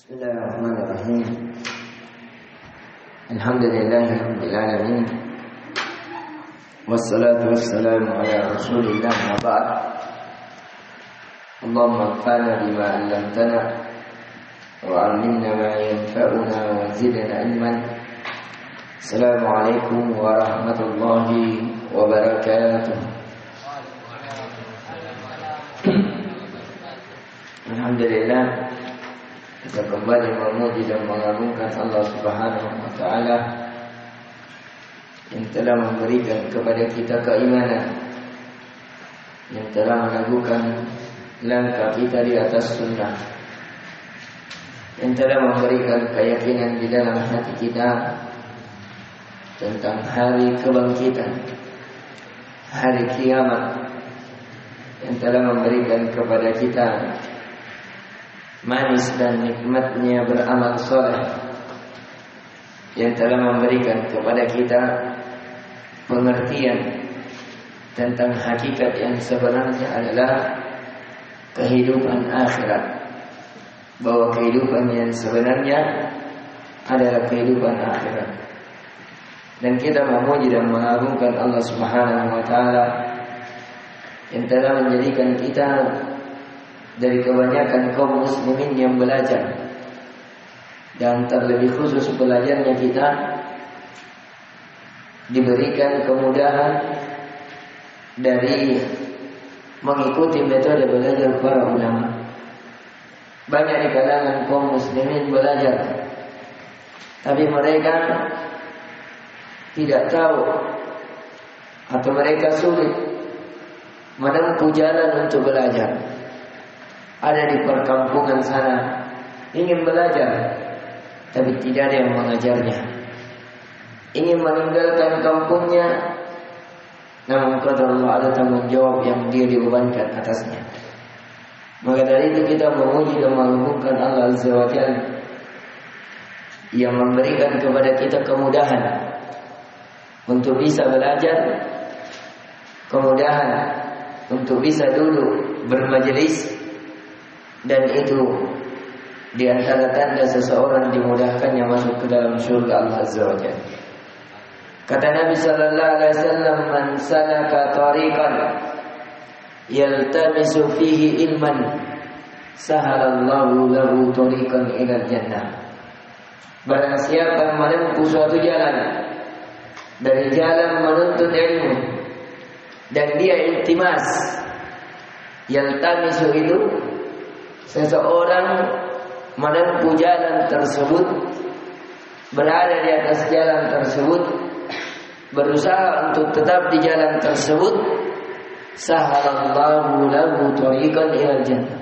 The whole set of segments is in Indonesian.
Bismillahirrahmanirrahim. Alhamdulillahirabbil alamin. Wassalatu wassalamu ala Rasulillah wa ba'd. Allahumma anfa'na bima 'allamtana wa 'allimna ma yanfa'una wa zidna ilman. Assalamualaikum warahmatullahi wabarakatuh. Alhamdulillah, kita kembali memuji dan mengagungkan Allah Subhanahu wa taala yang telah memberikan kepada kita keimanan, yang telah meneguhkan langkah kita di atas sunnah, yang telah memberikan keyakinan di dalam hati kita tentang hari kebangkitan, hari kiamat, yang telah memberikan kepada kita manis dan nikmatnya beramal soleh, yang telah memberikan kepada kita pengertian tentang hakikat yang sebenarnya adalah kehidupan akhirat, bahwa kehidupan yang sebenarnya adalah kehidupan akhirat. Dan kita memuji dan mengagungkan Allah Subhanahu wa taala yang telah menjadikan kita dari kebanyakan kaum muslimin yang belajar, dan terlebih khusus belajarnya kita diberikan kemudahan dari mengikuti metode belajar para ulama. Banyak di kalangan kaum muslimin belajar, tapi mereka tidak tahu atau mereka sulit menempuh jalan untuk belajar. Ada di perkampungan sana ingin belajar, tapi tidak ada yang mengajarnya. Ingin meninggalkan kampungnya, namun qadar Allah ada tanggung jawab yang dia dibebankan atasnya. Maka dari itu kita memuji dan mengagungkan Allah Azza wa Jalla yang memberikan kepada kita kemudahan untuk bisa belajar, kemudahan untuk bisa duduk bermajelis. Dan itu di antara tanda seseorang dimudahkannya masuk ke dalam surga Allah Azza wa Jalla. Kata Nabi sallallahu alaihi wasallam, "Man salaka tariqan yaltamisu fihi ilman, sahalallahu lahu tariqan ila jannah." Barang siapa yang menempuh suatu jalan dari jalan menuntut ilmu dan dia iltimas, yaltamisu itu seseorang menempuh jalan tersebut, berada di atas jalan tersebut, berusaha untuk tetap di jalan tersebut, sahalallahu lahu tariqan ilal jannah.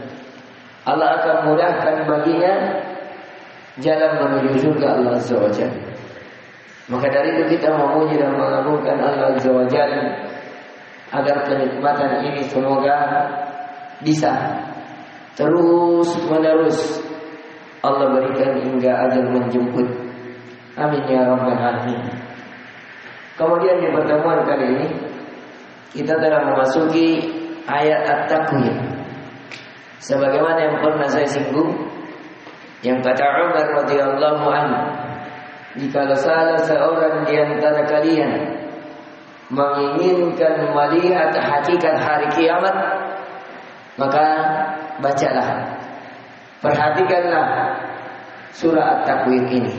Allah akan mudahkan baginya jalan menuju surga Allah Azza wa Jalla. Maka dari itu kita memuji dan mengagungkan Allah Azza wa Jalla agar kenikmatan ini semoga bisa terus menerus Allah berikan hingga ajal menjemput. Amin ya rabbal alamin. Kemudian di pertemuan kali ini kita telah memasuki ayat At-Takwir. Sebagaimana yang pernah saya singgung, yang kata Umar radhiyallahu anhu, jika salah seorang di antara kalian menginginkan melihat hakikat hari kiamat, maka bacalah, perhatikanlah surah At-Takwir ini.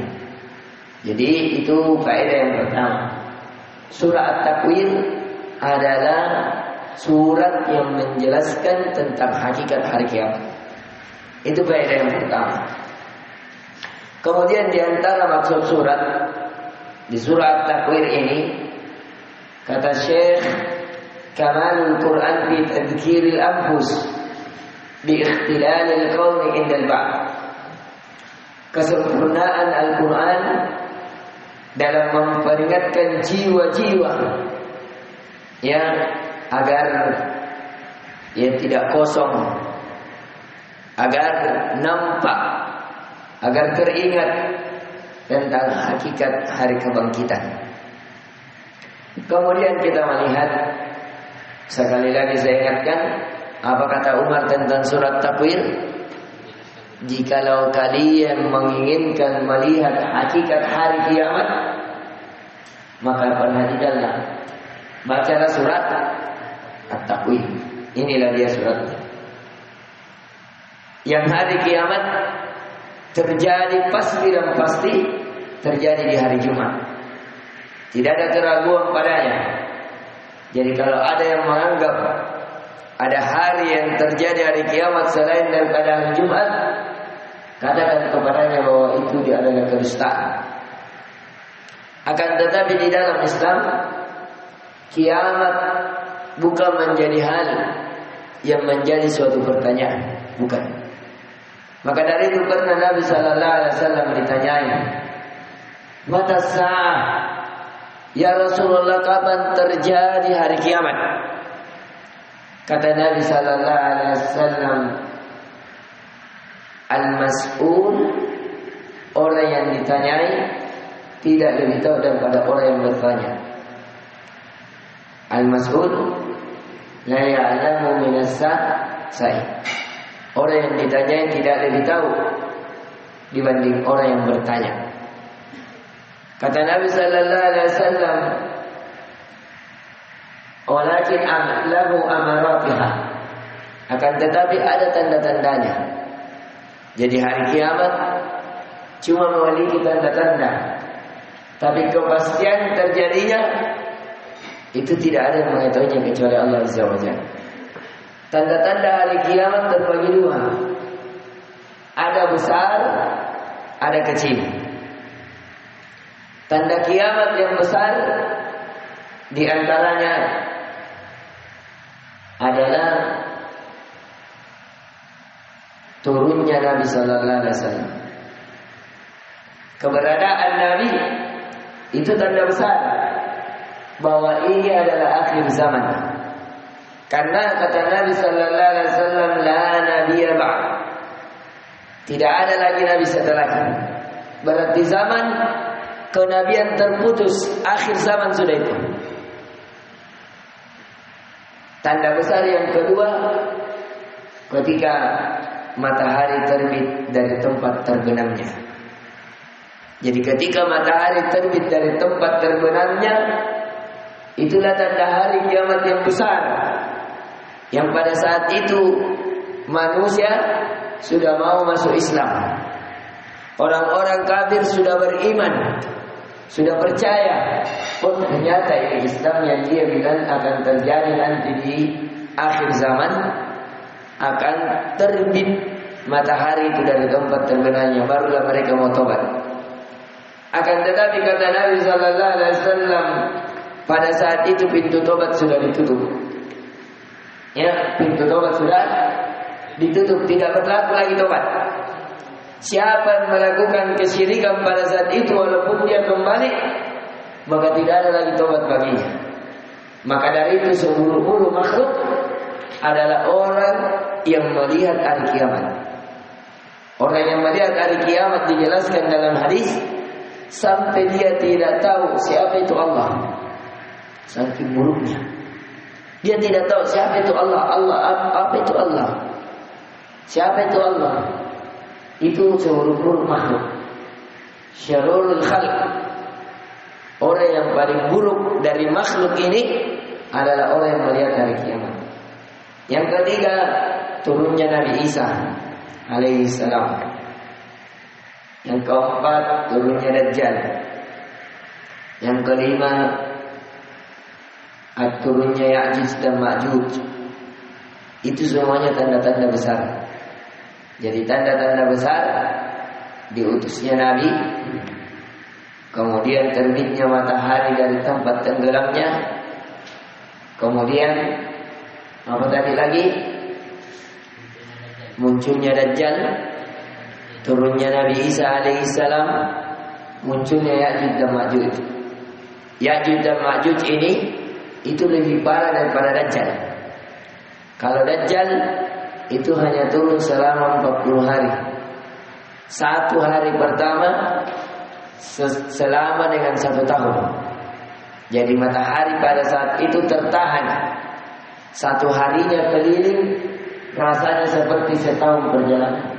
Jadi itu kaidah yang pertama. Surah At-Takwir adalah surat yang menjelaskan tentang hakikat hari kiamat. Itu kaidah yang pertama. Kemudian di antara maksud surat di surah At-Takwir ini, kata Syekh, kamalul Quran fi tadhkiril anfus bi ikhtilalil qawmi indal ba'd. Kesempurnaan Al-Quran dalam memperingatkan jiwa-jiwa yang agar tidak kosong, agar nampak, agar teringat tentang hakikat hari kebangkitan. Kemudian kita melihat, sekali lagi saya ingatkan, apa kata Umar tentang surat Takwir? jikalau kalian menginginkan melihat hakikat hari kiamat, maka perhatikanlah, bacalah surat At-Takwir. Inilah dia suratnya. Yang hari kiamat terjadi pasti dan pasti terjadi di hari Jumat. Tidak ada keraguan padanya. Jadi kalau ada yang menganggap ada hari yang terjadi hari kiamat selain daripada hari Jumat, katakan kepadanya bahwa itu adalah kedustaan. Akan tetapi di dalam Islam, kiamat bukan menjadi hal yang menjadi suatu pertanyaan, bukan. Maka dari itu pernah Nabi Sallallahu Alaihi Wasallam ditanyai, "Mata sa'ah? Ya Rasulullah, kapan terjadi hari kiamat?" Kata Nabi Sallallahu Alaihi Wasallam, "Al-mas'ul," orang yang ditanyai tidak lebih tahu daripada orang yang bertanya. Al-mas'ul la ya'lamu minas sa'i. Orang yang ditanyai tidak lebih tahu dibanding orang yang bertanya. Kata Nabi Sallallahu Alaihi Wasallam, "Walakin lahu amaratiha." Akan tetapi ada tanda-tandanya. Jadi hari kiamat cuma memiliki tanda-tanda, tapi kepastian terjadinya itu tidak ada yang mengetahuinya kecuali Allah Azza wa Jalla. Tanda-tanda hari kiamat terbagi dua. Ada besar, ada kecil. Tanda kiamat yang besar di antaranya adalah turunnya Nabi Sallallahu Alaihi Wasallam. Keberadaan Nabi itu tanda besar bahwa ini adalah akhir zaman. Karena kata Nabi Sallallahu Alaihi Wasallam, "La nabiyya ba'd." Tidak ada lagi nabi setelahnya. Berarti zaman kenabian terputus, akhir zaman sudah itu. Tanda besar yang kedua, ketika matahari terbit dari tempat terbenamnya. Jadi ketika matahari terbit dari tempat terbenamnya, itulah tanda hari kiamat yang besar. Yang pada saat itu manusia sudah mau masuk Islam. Orang-orang kafir sudah beriman, sudah percaya. Oh, ternyata ini Islam yang dia bilang akan terjadi nanti di akhir zaman, akan terbit matahari itu dari tempat terbenamnya, barulah mereka mau tobat. Akan tetapi kata Nabi Sallallahu Alaihi Wasallam, pada saat itu pintu tobat sudah ditutup. Ya, pintu tobat sudah ditutup, tidak berlaku lagi tobat. Siapa yang melakukan kesyirikan pada saat itu, walaupun dia kembali, maka tidak ada lagi tobat baginya. Maka dari itu seluruh makhluk adalah orang yang melihat hari kiamat. Orang yang melihat hari kiamat dijelaskan dalam hadis, sampai dia tidak tahu siapa itu Allah. Saking buruknya. Dia tidak tahu siapa itu Allah. Apa itu Allah? Siapa itu Allah? Itu seluruh makhluk. Syarurul khalq. Orang yang paling buruk dari makhluk ini adalah orang yang melihat hari kiamat. Yang ketiga, turunnya Nabi Isa alaihi salam. Yang keempat, turunnya Dajjal. Yang kelima, turunnya Ya'juj dan Ma'juj. Itu semuanya tanda-tanda besar. Jadi tanda-tanda besar diutusnya Nabi, kemudian terbitnya matahari dari tempat tenggelamnya, kemudian apa tadi lagi? Munculnya Dajjal, turunnya Nabi Isa alaihissalam, munculnya Ya'juj dan Ma'juj. Ya'juj dan Ma'juj ini itu lebih parah daripada Dajjal. Kalau Dajjal itu hanya turun selama 40 hari. Satu hari pertama selama dengan 1 tahun. Jadi matahari pada saat itu tertahan. Satu harinya keliling, rasanya seperti setahun perjalanan.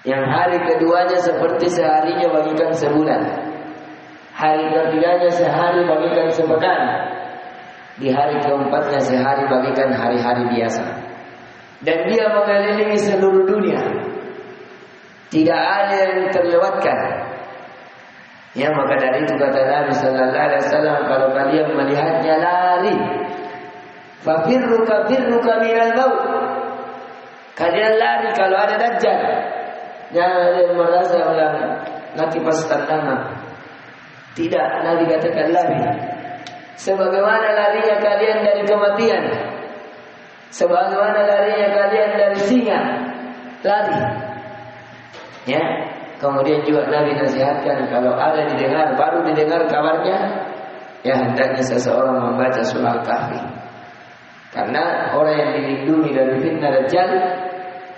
Yang hari keduanya seperti seharinya bagikan sebulan. Hari ketiganya sehari bagikan sepekan. Di hari keempatnya sehari bagikan hari-hari biasa. Dan dia mengelilingi seluruh dunia. Tidak ada yang terlewatkan. Ya, maka dari itu kata Nabi sallallahu alaihi wasallam, kalau kalian melihatnya lari. Fafirruka minal maut. Kalian lari kalau ada dajjal. Jangan merasa bilang nanti pas tantangan. Tidak, Nabi katakan lari. Sebagaimana larinya kalian dari kematian. Sebagaimana larinya kalian dari singa. Lari. Ya. Kemudian juga Nabi nasihatkan kalau ada didengar, baru didengar kabarnya, ya hendaknya seseorang membaca surah Al-Kahfi. Karena orang yang dilindungi dari fitnah Dajjal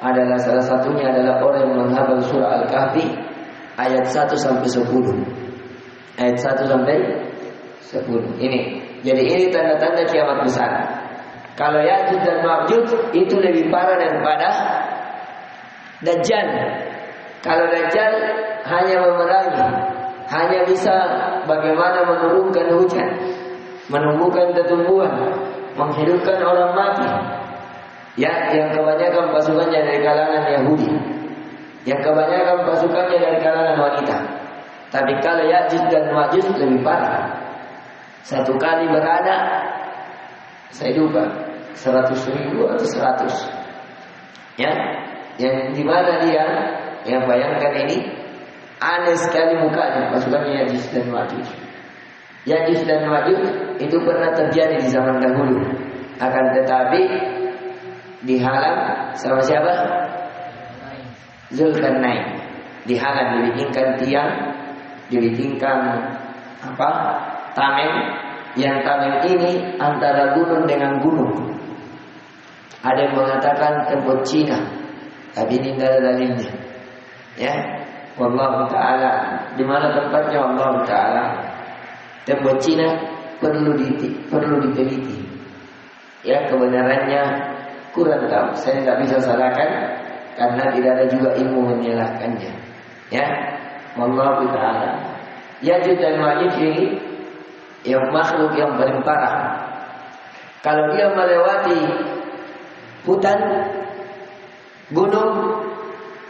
adalah salah satunya adalah orang yang menghafal surah Al-Kahfi ayat 1 sampai 10. Ayat 1 sampai 10. Ini. Jadi ini tanda-tanda kiamat besar. Kalau Ya'juj dan Ma'juj itu lebih parah daripada Dajjal. Kalau Dajjal hanya memerangi, hanya bisa bagaimana menurunkan hujan, menumbuhkan tumbuhan, menghidupkan orang mati. Ya, yang kebanyakan pasukannya dari kalangan Yahudi, yang kebanyakan pasukannya dari kalangan wanita. Tapi kalau Ya'juj dan Ma'juj lebih parah. Satu kali beranak, saya lupa 100.000 atau 100. Ya, yang di mana dia? Yang bayangkan ini aneh sekali mukanya pasukannya Ya'juj dan Ma'juj. Ya'juj dan Ma'juj itu pernah terjadi di zaman dahulu. Akan tetapi dihalang sama siapa? Zulkarnain. Dihalang, dibikinkan tiang, dibikinkan tameng. Yang tameng ini antara gunung dengan gunung. Ada yang mengatakan tembok Cina, tapi ini tidak ada dalilnya. Ya, wallahu taala. Di mana tempatnya wallahu taala. Tembok Cina perlu diteliti. Ya, kebenarannya kurang tahu. Saya tidak bisa salahkan karena tidak ada juga ilmu menyalahkannya. Ya, wallahu taala. Ya'juj dan Ma'juj ini yang makhluk yang paling parah. Kalau dia melewati hutan, gunung,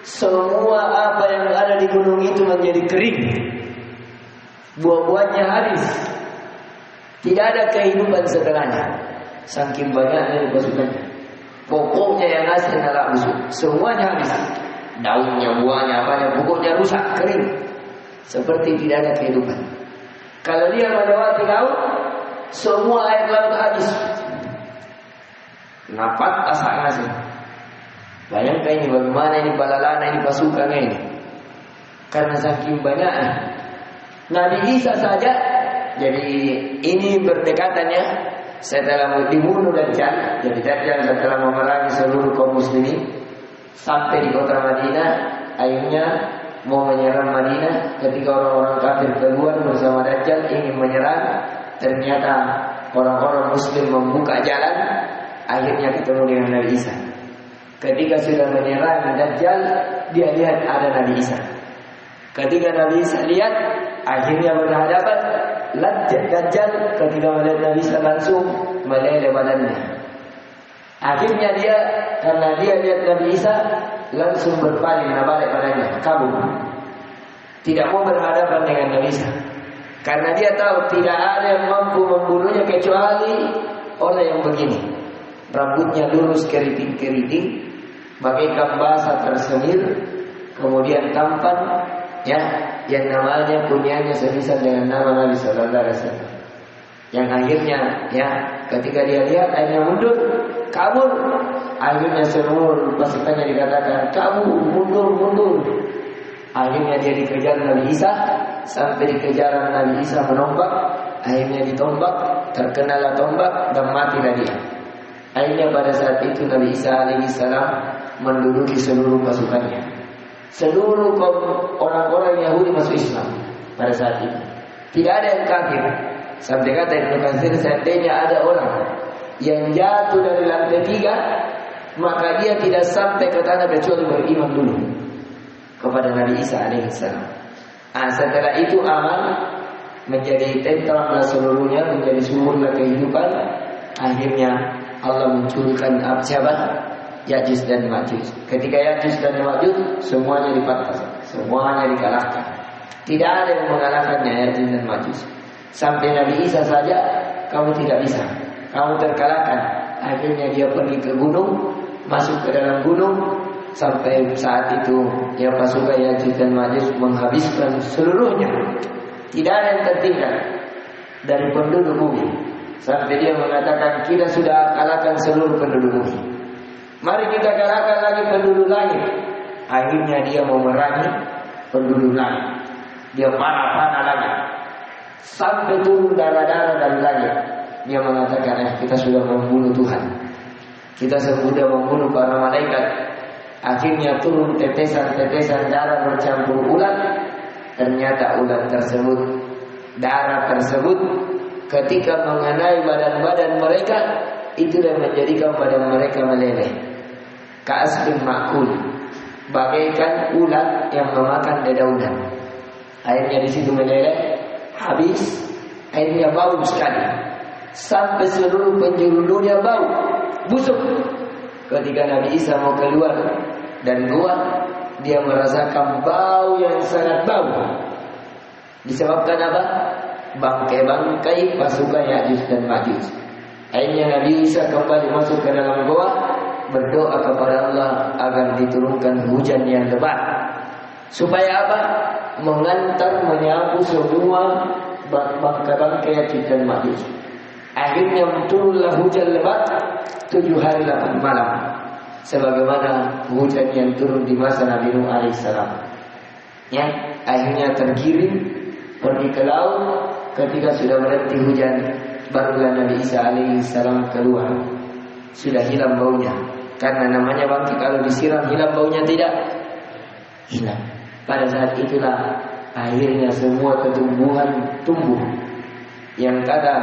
semua apa yang ada di gunung itu menjadi kering. Buah-buahnya habis. Tidak ada kehidupan setelahnya. Saking banyaknya pasukannya. Pokoknya yang asli adalah busuk. Semuanya habis. Daunnya, buahnya, apanya, pokoknya rusak, kering. Seperti tidak ada kehidupan. Kalau dia melewati laut, semua air laut habis. Napat asak ngasih. Bayangkan ini bagaimana ini balalana ini pasukannya ini. Karena saking banyaknya. Nabi Isa saja. Jadi ini berdekatannya setelah dibunuh Dajjal. Jadi Dajjal setelah memerangi seluruh kaum muslimin sampai di kota Madinah, akhirnya mau menyerang Madinah. Ketika orang-orang kafir keluar bersama Dajjal ingin menyerang, ternyata orang-orang muslim membuka jalan. Akhirnya ketemu dengan Nabi Isa. Ketika sudah menyerang Dajjal, dia lihat ada Nabi Isa. Ketika Nabi Isa lihat, akhirnya berhadapan. Dajjal ketika melihat Nabi Isa langsung meleleh badannya. Akhirnya dia, karena dia lihat Nabi Isa, langsung berpaling, balik badannya, kabur. Tidak mau berhadapan dengan Nabi Isa. Karena dia tahu tidak ada yang mampu membunuhnya kecuali orang yang begini. Rambutnya lurus keriting-keriting, bagaikan basah tersemir, kemudian tampan, ya, yang namanya punyanya semisal dengan nama Nabi Sallallahu Alaihi Wasallam. Yang akhirnya, ya, ketika dia lihat, akhirnya mundur, kabur. Akhirnya seluruh pasukannya dikatakan kabur, mundur. Akhirnya dia dikejar Nabi Isa, sampai dikejaran Nabi Isa menombak. Akhirnya ditombak, terkenalah tombak dan matilah dia. Akhirnya pada saat itu Nabi Isa alaihissalam menduduki seluruh pasukannya. Seluruh kaum orang-orang Yahudi masuk Islam pada saat itu. Tidak ada yang kafir. Sampai kata Ibnu Katsir, seandainya ada orang yang jatuh dari lantai 3, maka dia tidak sampai ke tanah kecuali beriman dulu. kepada Nabi Isa alaihissalam. Setelah itu aman, menjadi tentram seluruhnya, menjadi sumber kehidupan. Akhirnya Allah munculkan siapa? Ya'juj dan Ma'juj. Ketika Ya'juj dan Ma'juj semuanya dipatah, semuanya dikalahkan. Tidak ada yang mengalahkannya Ya'juj dan Ma'juj. Sampai Nabi Isa saja kamu tidak bisa, kamu terkalahkan. Akhirnya dia pergi ke gunung, masuk ke dalam gunung. Sampai saat itu ya pasukan Ya'juj dan Ma'juj menghabiskan seluruhnya. Tidak ada yang tertinggal dari penduduk bumi. Sampai dia mengatakan kita sudah kalahkan seluruh penduduk bumi, mari kita kalahkan lagi penduduk langit. Akhirnya dia memerangi penduduk langit. Dia panah-panah lagi sampai turun darah-darah dari langit. Dia mengatakan kita sudah membunuh Tuhan, kita sudah membunuh para malaikat. Akhirnya turun tetesan-tetesan darah bercampur ulat. Ternyata ulat tersebut, darah tersebut ketika mengenai badan-badan mereka, itu yang menjadikan badan mereka meleleh. Ka'asbin ma'kul, bagaikan ulat yang memakan dedaunan. Airnya di situ meleleh, habis, airnya bau sekali. Sampai seluruh penjuru dunia bau, busuk. Ketika Nabi Isa mau keluar dari gua, dia merasakan bau yang sangat bau. Disebabkan apa? Bangkai-bangkai pasukan Ya'juj dan Ma'juj. Akhirnya Nabi Isa kembali masuk ke dalam gua, berdoa kepada Allah agar diturunkan hujan yang lebat. Supaya apa? Mengantar, menyapu semua bangkai-bangkai Ya'juj dan Ma'juj. Akhirnya turunlah hujan lebat 7 hari 8 malam. Sebagaimana hujan yang turun di masa Nabi Nuh alaihissalam. Ya, akhirnya tergiring pergi ke laut. Ketika sudah berhenti hujan, barulah Nabi Isa alaihissalam keluar. Sudah hilang baunya. Karena namanya bangkai kalau disiram hilang baunya tidak? Hilang. Pada saat itulah akhirnya semua tumbuhan tumbuh. Yang kata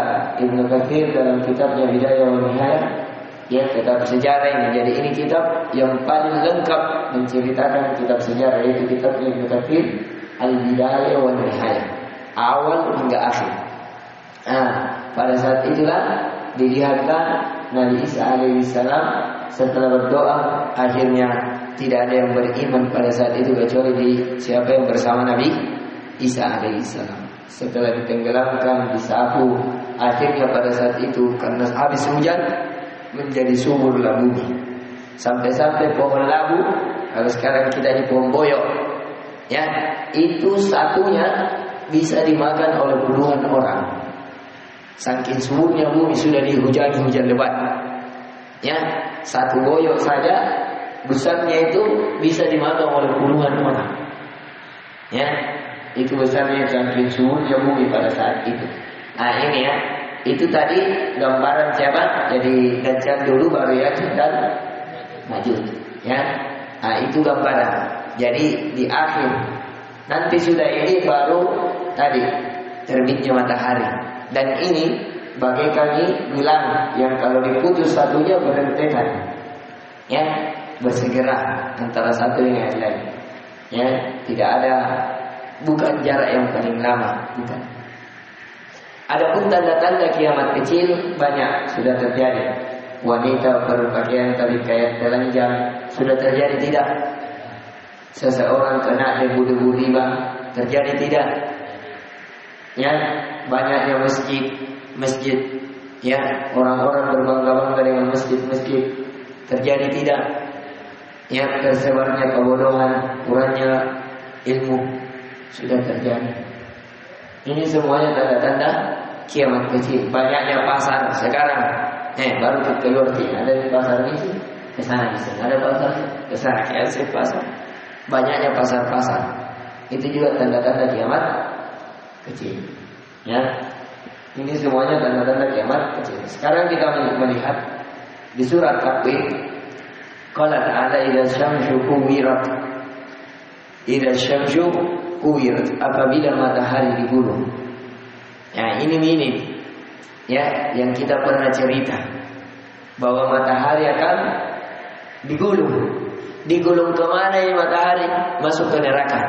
Ibnu Katsir dalam kitabnya Bidayah wa Nihayah, ya kitab sejarah ini. Jadi ini kitab yang paling lengkap menceritakan kitab sejarah, yaitu kitab Ibnu Katsir Al-Bidayah wa Nihayah, awal hingga akhir. Pada saat itulah dilihatlah Nabi Isa alaihissalam setelah berdoa, akhirnya tidak ada yang beriman pada saat itu kecuali siapa yang bersama Nabi Isa alaihissalam. Setelah ditenggelamkan, disapu, akhirnya pada saat itu karena habis hujan menjadi subur labu. Sampai-sampai pohon labu, kalau sekarang kita di pohon boyok, ya, itu satunya bisa dimakan oleh puluhan orang. Saking suburnya bumi sudah dihujani hujan lebat. Ya, satu boyok saja besarnya itu bisa dimakan oleh puluhan orang. Ya, itu besarnya saking suburnya bumi pada saat itu. Nah ini ya, itu tadi gambaran siapa? Jadi Dajjal dulu baru Ya'juj dan Ma'juj. Ya, nah itu gambaran. Jadi di akhir nanti sudah ini baru tadi terbitnya matahari. Dan ini bagaikan gelang yang kalau diputus satunya berhentetan, ya, bersegera antara satu dengan lain. Ya, tidak ada, bukan jarak yang paling lama, bukan. Adapun tanda-tanda kiamat kecil banyak sudah terjadi. Wanita berpakaian tali kait telanjang sudah terjadi tidak? Seseorang kena debu-debu riba terjadi tidak? Ya, banyaknya masjid, ya, orang-orang berbangga-bangga dengan masjid terjadi tidak? Ya, tersebarnya kebodohan, kurangnya ilmu sudah terjadi. Ini semuanya tanda-tanda kiamat kecil. Banyaknya pasar sekarang. Baru keluar ada di pasar ini, ke sana di sana ada pasar, ke sana ke pasar. Banyaknya pasar-pasar. Itu juga tanda-tanda kiamat kecil. Ya, ini semuanya tanda-tanda kiamat kecil. Sekarang kita melihat di surat Takwir, qala ta'ala idza syamsu kuwirat. Idza syamsu kuwirat, apabila matahari digulung. Ya, ini ya yang kita pernah cerita bahwa matahari akan digulung. digulung kemana ini matahari? Masuk ke neraka.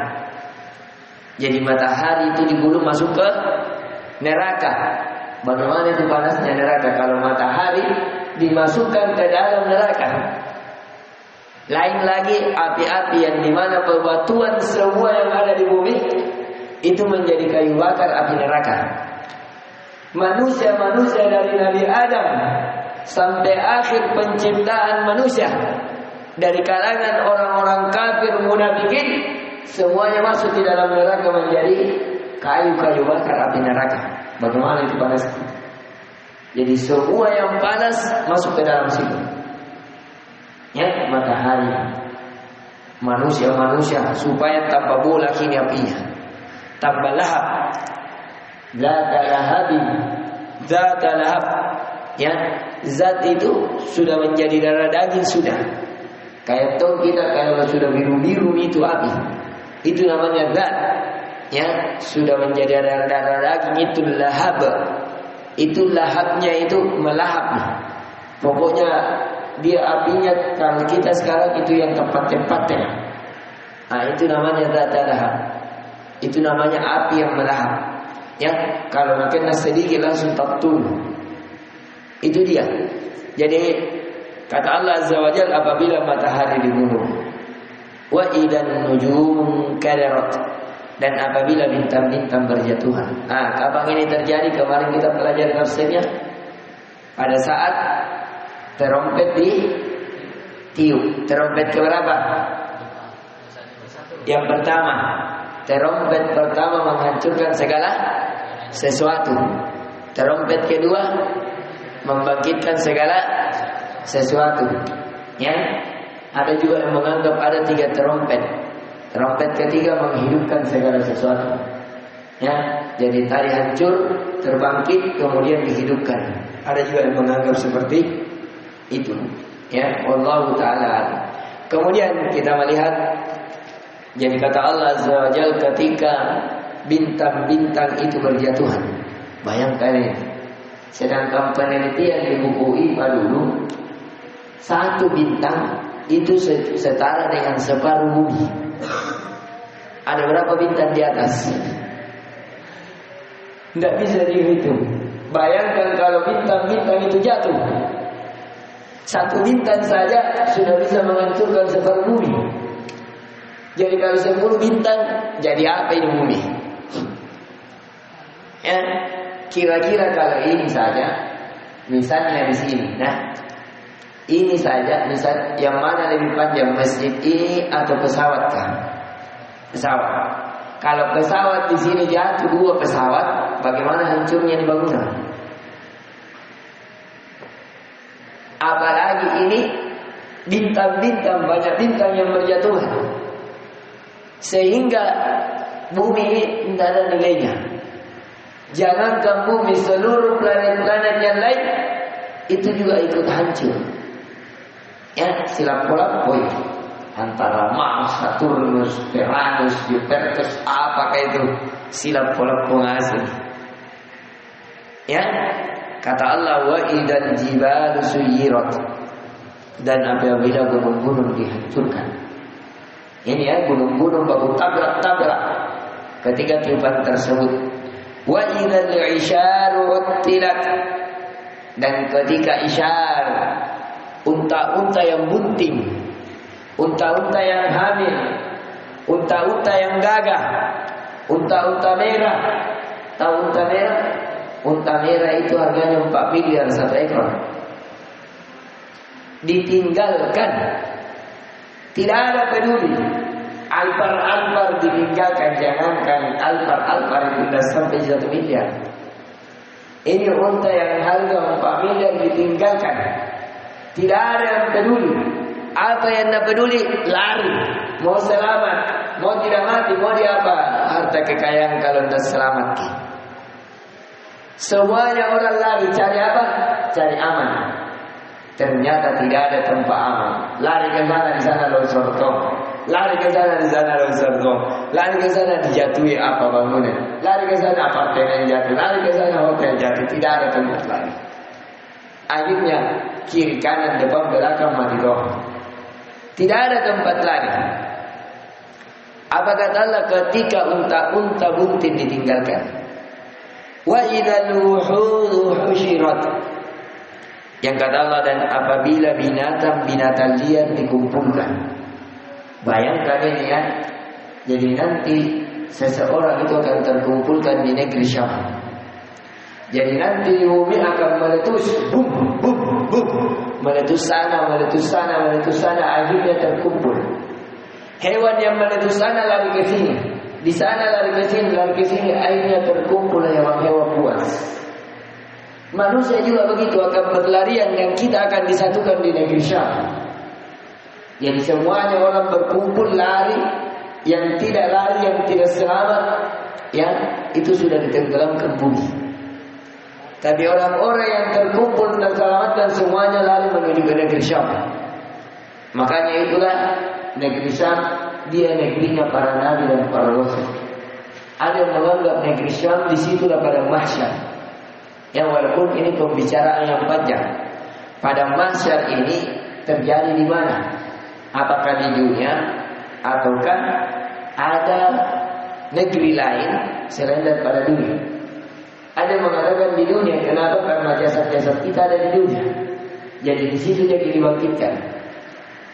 Jadi matahari itu digulung masuk ke neraka. Bagaimana itu panasnya neraka kalau matahari dimasukkan ke dalam neraka? Lain lagi api-api yang dimana bebatuan semua yang ada di bumi itu menjadi kayu bakar api neraka. Manusia-manusia dari Nabi Adam sampai akhir penciptaan manusia, dari kalangan orang-orang kafir munafikin, semuanya masuk di dalam neraka menjadi kayu-kayu bakar api neraka. Bagaimana itu panas? Jadi semua yang panas masuk ke dalam situ. Ya, matahari, manusia-manusia supaya tambah bola kini apinya, tambah lahap. Zat lahab. Ya, zat itu sudah menjadi darah daging sudah. Kayak tahu kita kalau sudah biru-biru itu api. Itu namanya zat. Ya, sudah menjadi darah daging itu lahab. Itu lahabnya itu melahap. Pokoknya dia apinya kalau kita sekarang itu yang tempat-tempatnya. Nah, itu namanya zat lahab. Itu namanya api yang melahap. Ya, kalau kena sedikit langsung tatul. Itu dia. Jadi kata Allah Azza wa Jalla, apabila matahari dibunuh, wa idan nujum kadarat, dan apabila bintang-bintang berjatuhan. Kapan ini terjadi? Kemarin kita pelajari tafsirnya. Pada saat terompet ditiup. Terompet keberapa? Yang pertama. Terompet pertama menghancurkan segala sesuatu. Terompet kedua membangkitkan segala sesuatu. Ya, ada juga yang menganggap ada 3 terompet. Terompet ketiga menghidupkan segala sesuatu. Ya, jadi tadi hancur, terbangkit, kemudian dihidupkan. Ada juga yang menganggap seperti itu. Ya, wallahu taala. Kemudian kita melihat, jadi kata Allah Azza wa Jalla, ketika bintang-bintang itu berjatuhan. Bayangkan ini. Sedangkan penelitian di buku IPA dulu, 1 bintang itu setara dengan separuh bumi. Ada berapa bintang di atas? Tidak bisa dihitung. Bayangkan kalau bintang-bintang itu jatuh, 1 bintang saja sudah bisa menghancurkan separuh bumi. Jadi kalau 10 bintang, jadi apa ini bumi? Ya, kira-kira kalau ini saja, misalnya di sini, nah, ini saja, misal yang mana lebih panjang, masjid ini atau pesawat kah? Pesawat. Kalau pesawat di sini jatuh 2 pesawat, bagaimana hancurnya di bangunan? Apalagi ini bintang-bintang, banyak bintang yang berjatuhan. Sehingga bumi ini tidak ada nilainya. Jangankan bumi, seluruh planet-planet yang lain itu juga ikut hancur. Ya, silap pola-pola antara Mars, Saturnus, Uranus, Jupiter, apakah itu silap pola-pola asli. Ya, kata Allah, wa idzal jibalu suyirat, dan apabila gunung-gunung dihancurkan. Ini ya, gunung-gunung baru tabrak-tabrak ketika tiupan tersebut. Wa idzal isyaru uttilat, dan ketika isyar, unta-unta yang bunting, unta-unta yang hamil, unta-unta yang gagah, unta-unta merah. Tahu unta merah? Unta merah itu harganya 4 miliar 1 ekor. Ditinggalkan, tidak ada peduli. Alpar-alpar ditinggalkan, jangankan alpar-alpar itu sudah sampai 1 miliar. Ini unta yang harga 4 miliar ditinggalkan. Tidak ada yang peduli. Apa yang nak peduli? Lari. Mau selamat, mau tidak mati, mau di apa? Harta kekayaan kalau tidak selamat. Semuanya orang lari, cari apa? Cari aman. Ternyata tidak ada tempat aman. Lari ke sana, di sana longsor dong. Lari ke sana, di sana longsor dong. Lari ke sana dijatuhi apa bangunan. Lari ke sana apartemen jatuh. Lari ke sana hotel jatuh. Tidak ada tempat lari. Akhirnya kiri kanan depan belakang mati doang. Tidak ada tempat lari. Apa kata Allah ketika unta-unta bunting ditinggalkan? Wa idzal wuhudu husyirat. Yang kata Allah, dan apabila binatang-binatang liar dikumpulkan. Bayangkan ini ya. Jadi nanti seseorang itu akan terkumpulkan di negeri Syam. Jadi nanti bumi akan meletus, bum, bum, bum, meletus sana, meletus sana, meletus sana, akhirnya terkumpul. Hewan yang meletus sana lari ke sini, di sana lari ke sini, lari ke sini, akhirnya terkumpul hewan-hewan buas. Manusia juga begitu akan berlarian dan kita akan disatukan di negeri Syam. Jadi semuanya orang berkumpul lari, yang tidak lari, yang tidak selamat, ya itu sudah ditenggelamkan bumi. Tapi orang-orang yang terkumpul terselamatkan semuanya lari menuju ke negeri Syam. Makanya itulah negeri Syam, dia negerinya para nabi dan para rasul. Ada yang menganggap negeri Syam disitulah pada mahsyar. Yang walaupun ini pembicaraan yang panjang. Pada mahsyar ini terjadi di mana? Apakah di dunia ataukah ada negeri lain selain daripada dunia? Ada yang mengatakan di dunia. Kenapa? Karena jasad-jasad kita ada di dunia. Jadi di situ jadi dibangkitkan.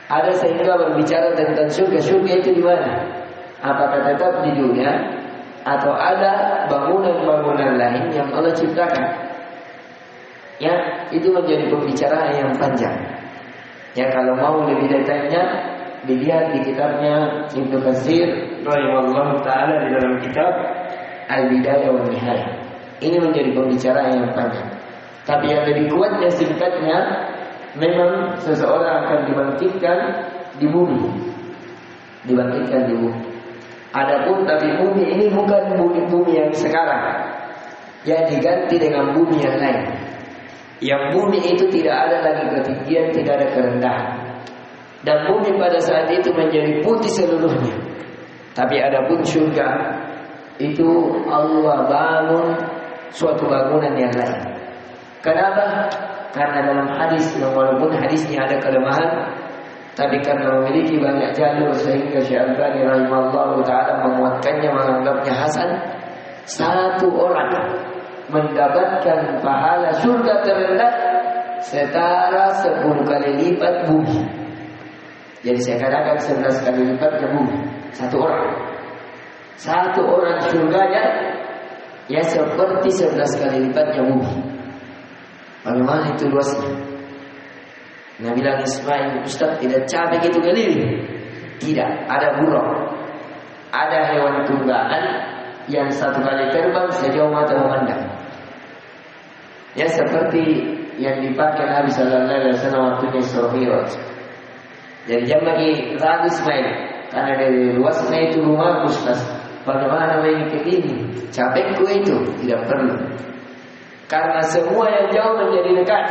Ada sehingga berbicara tentang surga. Surga itu di mana? Apakah tetap di dunia atau ada bangunan-bangunan lain yang Allah ciptakan? Ya, itu menjadi pembicaraan yang panjang. Ya, kalau mau lebih detailnya dilihat di kitabnya Ibnu Katsir rahimahullah taala di dalam kitab Al-Bidayah wa Nihayah. Ini menjadi pembicaraan yang panjang. Tapi yang lebih kuatnya singkatnya, memang seseorang akan dibangkitkan di bumi. Dibangkitkan di bumi. Adapun tapi bumi ini bukan bumi yang sekarang. Ya, diganti dengan bumi yang lain. Yang bumi itu tidak ada lagi ketinggian, tidak ada kerendahan. Dan bumi pada saat itu menjadi putih seluruhnya. Tapi adapun surga itu Allah bangun suatu bangunan yang lain. Kenapa? Karena dalam hadis, yang walaupun hadisnya ada kelemahan, tapi karena memiliki banyak jalur sehingga Syekh Al-Albani rahimahullah taala menguatkannya, menganggapnya hasan. Satu orang mendapatkan pahala surga terendah setara 10 kali lipat bumi. Jadi saya katakan 11 kali lipatnya bumi. Satu orang surganya ya seperti 11 kali lipatnya bumi. Bagaimana itu luasnya? Nah, bilang Ismail, Ustaz tidak capek itu keliling? Tidak, ada burung, ada hewan tunggangan yang satu kali terbang sejauh mata memandang. Ya seperti yang dipakai Nabi Sallallahu Alaihi Wasallam waktu Isra Mi'raj. Jadi jangan bagi ragu Ismail, karena dari luasnya itu rumah Ustaz. Bagaimana main ke ini? Capekku itu tidak perlu. Karena semua yang jauh menjadi dekat.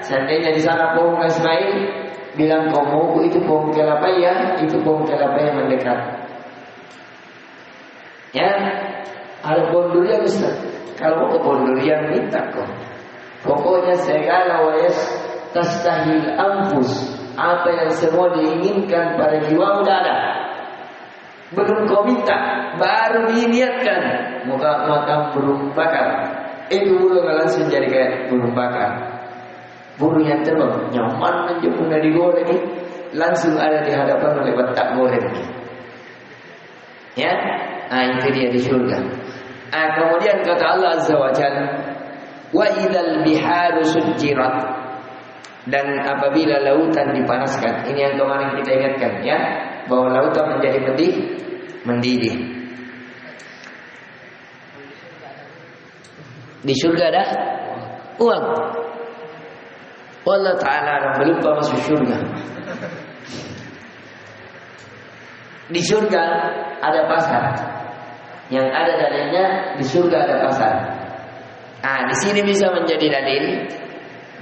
Seandainya di sana pohon Ismail bilang komoku itu pohon kelapa ya, itu pohon kelapa yang mendekat. Ya, ada pohon durian Ustaz. Kalau mau ke pohon durian minta kok. Pokoknya segala wayas tastahil anfus, apa yang semua diinginkan pada jiwa udah ada. Belum kau minta, baru diniatkan, maka burung bakar. Itu burung langsung jadi kayak burung bakar. Burung yang terbang, nyaman aja pun dari digoreng, langsung ada di hadapan oleh batak goreng. Ya, itu dia di surga. Kemudian kata Allah Azza wa Jalla, wa idzal biharu sujjirat, dan apabila lautan dipanaskan. Ini yang kemarin kita ingatkan ya, bahwa lautan menjadi mendidih. Di surga ada uang. Allah Ta'ala belum masuk surga. Di surga ada pasar. Yang ada dalilnya di surga ada pasar. Di sini bisa menjadi dalil.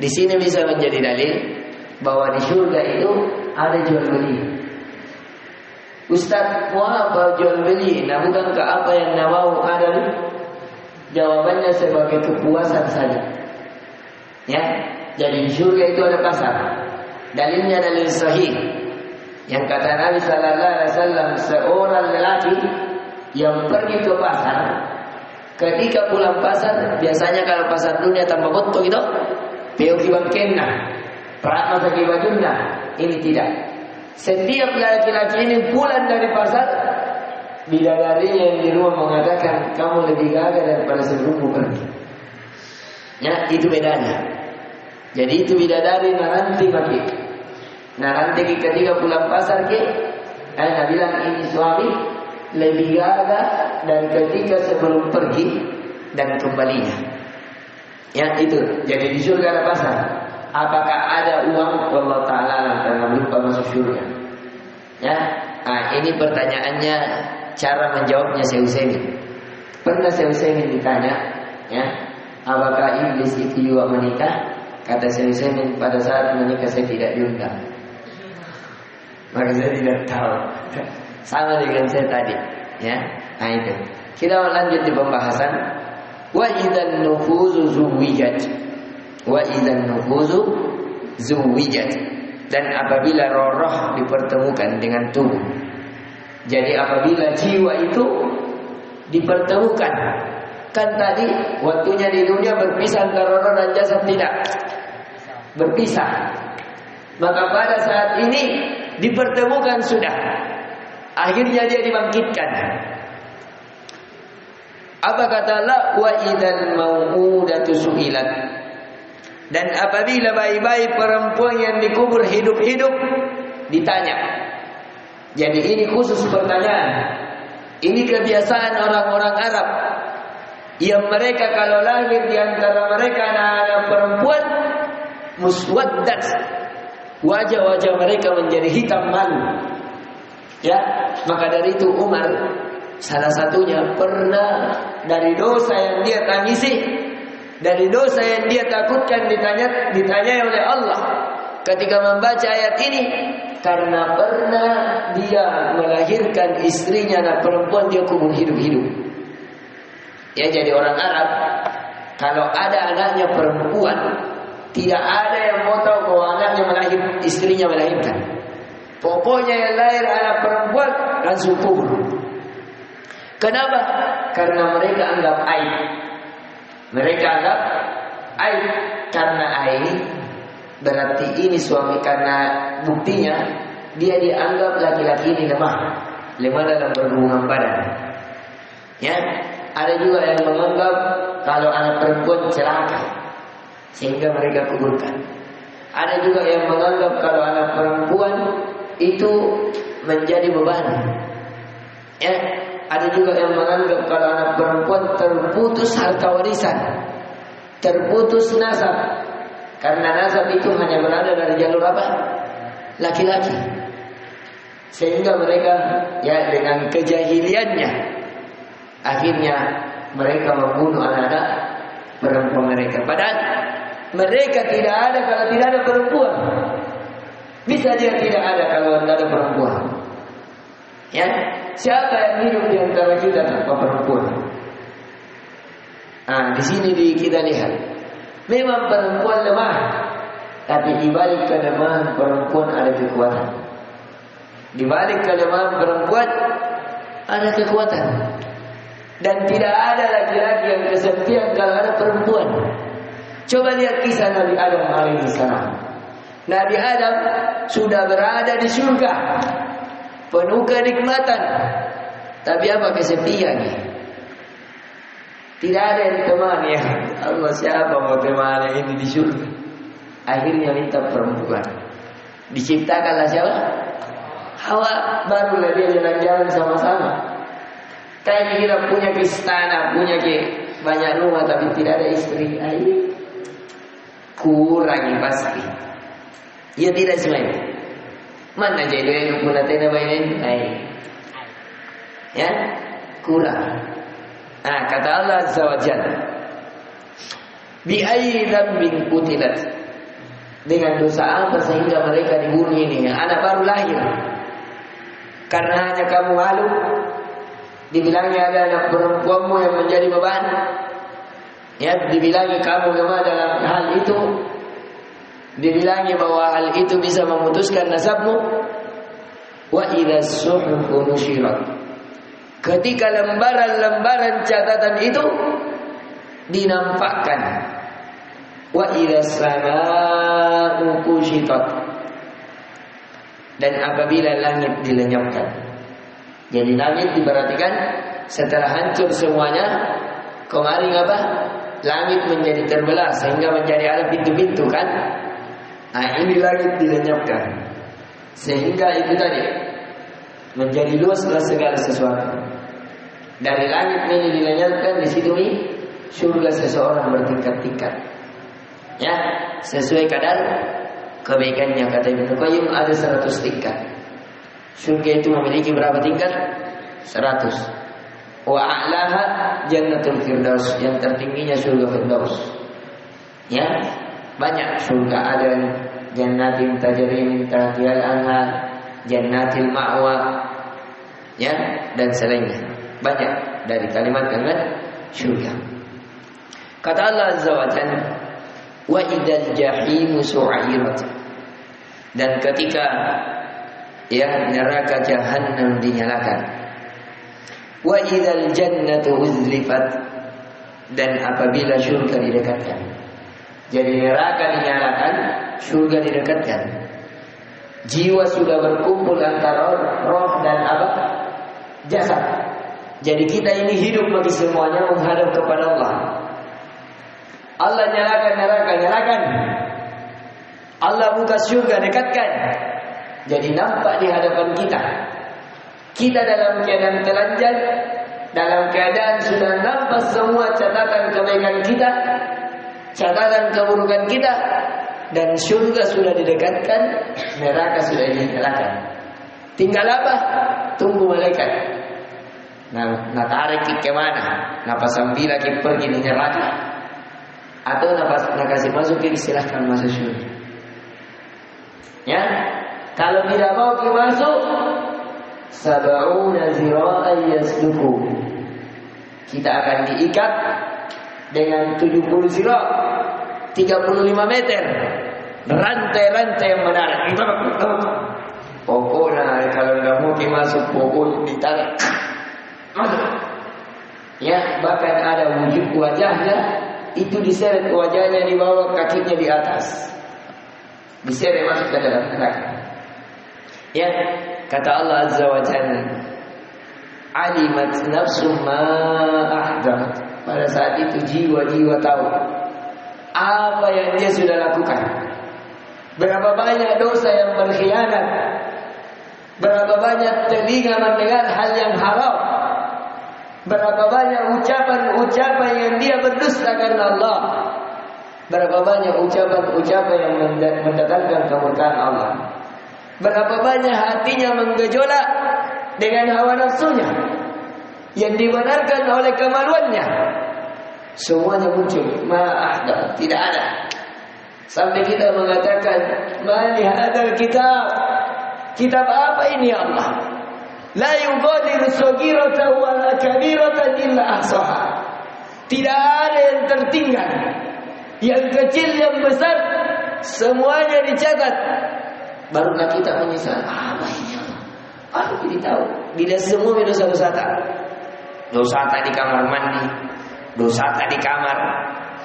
Di sini bisa menjadi dalil bahwa di surga itu ada jual beli. Ustaz, mau apa jual beli? Nah, bukankah apa yang mau ada? Jawabannya sebagai kepuasan saja. Ya, jadi di surga itu ada pasar. Dalilnya dalil sahih. Yang kata Nabi Sallallahu Alaihi Wasallam, seorang lelaki yang pergi ke pasar, ketika pulang pasar, biasanya kalau pasar dunia tanpa botol gitu, peoki bangkena, pernah masa bajunna, ini tidak. Setiap laki-laki ini pulang dari pasar, bidadarinya yang di rumah mengatakan, kamu lebih gagah daripada sebelummu pergi. Ya, itu bedanya. Jadi itu bidadari nanti bagi. Nanti ketika pulang pasar ke, Nabi bilang ini suami lebih gagah dan ketika sebelum pergi dan kembalinya. Ya itu. Jadi di surga ada pasar. Apakah ada uang? Allah Taala dalam lupa masuk surga. Ya. Nah, ini pertanyaannya, cara menjawabnya Syekh Utsaimin. Pernah Syekh Utsaimin ditanya, ya, apakah iblis itu juga menikah? Kata Syekh Utsaimin, pada saat menikah saya tidak diundang. Maka saya tidak tahu. Sama dengan saya tadi, ya. Nah itu. Kita lanjut di pembahasan. Wa idzan nufuzu zuwijat. Wa idzan nufuzu zuwijat. Dan apabila roh dipertemukan dengan tubuh. Jadi apabila jiwa itu dipertemukan, kan tadi waktunya di dunia berpisah antara roh dan jasad, tidak berpisah. Maka pada saat ini dipertemukan sudah. Akhirnya dia dibangkitkan. Apa kata Allah? Wa idzal mau'udatu su'ilat. Dan apabila bayi-bayi perempuan yang dikubur hidup-hidup ditanya. Jadi ini khusus pertanyaan. Ini kebiasaan orang-orang Arab yang mereka kalau lahir di antara mereka anak-anak perempuan, muswaddat, wajah-wajah mereka menjadi hitam malu. Ya, maka dari itu Umar salah satunya pernah dari dosa yang dia tangisi, dari dosa yang dia takutkan ditanyai oleh Allah ketika membaca ayat ini, karena pernah dia melahirkan istrinya anak perempuan, dia kubur hidup-hidup. Ya, jadi orang Arab kalau ada anaknya perempuan, tidak ada yang mau tahu bahwa anaknya istrinya melahirkan. Pokoknya yang lahir anak perempuan langsung kubur. Kenapa? Karena mereka anggap aib. Mereka anggap aib. Karena aib berarti ini suami, karena buktinya dia dianggap laki-laki ini lemah dalam berhubungan badan. Ya, ada juga yang menganggap kalau anak perempuan celaka sehingga mereka kuburkan. Ada juga yang menganggap kalau anak perempuan itu menjadi beban. Ya, ada juga yang menganggap kalau anak perempuan terputus harta warisan, terputus nasab. Karena nasab itu hanya berada dari jalur apa? Laki-laki. Sehingga mereka ya dengan kejahiliannya akhirnya mereka membunuh anak-anak perempuan mereka. Padahal mereka tidak ada kalau tidak ada perempuan. Bisa dia tidak ada kalau tidak ada perempuan. Ya, siapa yang hidup di antara kita tanpa perempuan? Nah, di sini kita lihat. Memang perempuan lemah, tapi di balik kelemahan perempuan ada kekuatan. Di balik kelemahan perempuan ada kekuatan. Dan tidak ada laki-laki yang kesepian kalau ada perempuan. Coba lihat kisah Nabi Adam alaihissalam. Nabi Adam sudah berada di surga, penuh kenikmatan. Tapi apa kesepiannya? Tidak ada yang temani ya. Allah, siapa mau temani ini di surga? Akhirnya minta perempuan. Diciptakanlah siapa? Hawa. Barulah dia jalan-jalan sama-sama. Kayak kira punya istana, punya banyak rumah tapi tidak ada istri. Kurang pasti. Ya tidak semuanya. Mana jadi yang punya tenda bayi? Ya, kurang. Nah, kata Allah Azza wa Jalla, bi ayyi dzambin qutilat. Dengan dosa apa sehingga mereka dibunuh ini? Anak baru lahir. Karena hanya kamu malu, dibilangnya ada anak perempuanmu yang menjadi beban. Ya, dibilangnya kamu lemah dalam hal itu. Dibilangnya bahwa hal itu bisa memutuskan nasabmu. Wa idza suhufu nusyirat. Ketika lembaran-lembaran catatan itu dinampakkan. Wa idza samaa'u kushitat. Dan apabila langit dilenyapkan. Jadi langit diperhatikan setelah hancur semuanya, kemarin apa? Langit menjadi terbelah sehingga menjadi ada pintu-pintu kan? Nah, ini langit dilenyapkan. Sehingga itu tadi menjadi luaslah segala sesuatu. Dari langit ini dilenyapkan, di situ nih surga seseorang bertingkat-tingkat. Ya, sesuai kadar kebaikannya kata Ibnu Qayyim ada 100 tingkat. Surga itu memiliki berapa tingkat? 100. Wa a'laha jannatul firdaus, yang tertingginya surga firdaus. Ya, banyak surga ada jannatin tajri min tahtihal anhar, jannatil ma'wa, ya, dan selainnya. Banyak dari kalimat-kalimat surga. Kata Allah Azza wa Jalla, wa idal jahimu su'irat. Dan ketika ya neraka jahanam dinyalakan. Wa idzal jannatu uzlifat. Dan apabila surga didekatkan. Jadi neraka dinyalakan, surga didekatkan. Jiwa sudah berkumpul antara roh dan apa? Jasad. Jadi kita ini hidup bagi semuanya menghadap kepada Allah. Allah nyalakan neraka, nyalakan. Allah buka surga, dekatkan. Jadi nampak di hadapan kita. Kita dalam keadaan telanjang, dalam keadaan sudah nampak semua catatan kebaikan kita, catatan keburukan kita, dan surga sudah didekatkan, neraka sudah dinyalakan. Tinggal apa? Tunggu malaikat. Nah tarik ke mana? Nah pasambila kita pergi di neraka, atau nak kasih masuk ke silahkan masuk surga. Ya, kalau tidak mau kita masuk, sab'una zira'an yasluku. Kita akan diikat dengan 70 zira', 35 meter, rantai-rantai yang menarik. Pokoknya kalau nggak mau kita masuk, pokoknya ditarik. Masuk. Ya, bahkan ada wujud wajahnya itu diseret wajahnya di bawah, kakinya di atas. Diseret masuk ke dalam neraka. Ya, kata Allah Azza wa Jalla, alimat nafsum ma ahdath. Pada saat itu jiwa-jiwa tahu apa yang dia sudah lakukan. Berapa banyak dosa yang berkhianat. Berapa banyak telinga mendengar hal yang haram. Berapa banyak ucapan-ucapan yang dia berdusta karena Allah. Berapa banyak ucapan-ucapan yang mendatangkan kemurkaan Allah. Berapa banyak hatinya menggejolak dengan hawa nafsunya yang dibenarkan oleh kemaluannya. Semuanya muncul. Ma'ahda, tidak ada. Sampai kita mengatakan, mali hadal kitab. Kitab apa ini ya Allah? La yughadiru saghiratan wala kabiratan illa ahsaha. Tidak ada yang tertinggal. Yang kecil yang besar semuanya dicatat. Barulah kita menyesal. Apa ini Allah? Baru kita tahu. Bila semua dosa-dosa tak. Dosa tak di kamar mandi, dosa tak di kamar,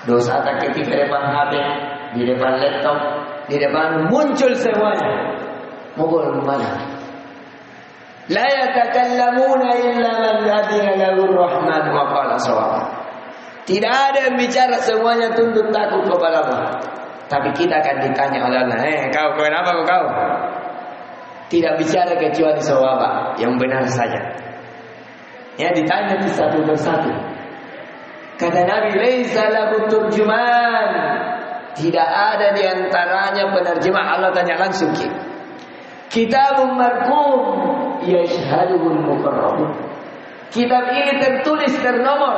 dosa tak ketika depan HP, di depan laptop, di depan muncul semuanya. Mogol mana? La yatakallamuna illa man adina lahu ar-rahman wa qala shawaba. Tidak ada yang bicara, semuanya tunduk takut kepada Allah. Tapi kita akan ditanya oleh Allah, kau kenapa kau? Tidak bicara kecuali shawaba, yang benar saja. Ya, ditanya satu persatu. Kata Nabi, laisa lahu turjuman. Tidak ada di antaranya penerjemah. Allah tanya langsung kita. Kitabun marqum yashhaduhul muqarrabun. Kitab ini tertulis ternomor.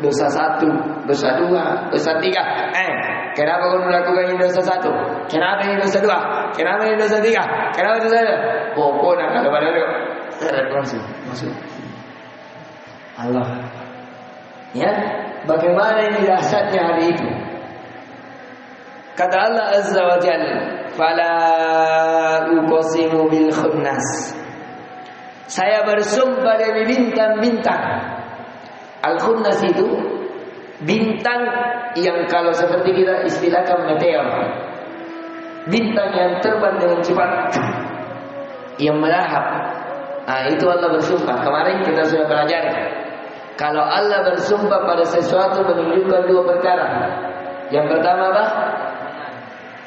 Dosa 1, dosa 2, dosa 3. Kenapa kau melakukan ini dosa 1? Kenapa ini dosa 2? Kenapa ini dosa 3? Kenapa dosa 2? Pokoknya kalau pada itu masuk. Allah. Ya, bagaimana ini dahsyatnya hari itu? Kata Allah Azza wa Jalla, Fala uqsimu bil khunnas. Saya bersumpah demi bintang-bintang. Al-khunnas itu bintang yang kalau seperti kita istilahkan meteor. Bintang yang terbang dengan cepat, yang melahap. Nah, itu Allah bersumpah. Kemarin kita sudah pelajari. Kalau Allah bersumpah pada sesuatu menunjukkan dua perkara. Yang pertama apa?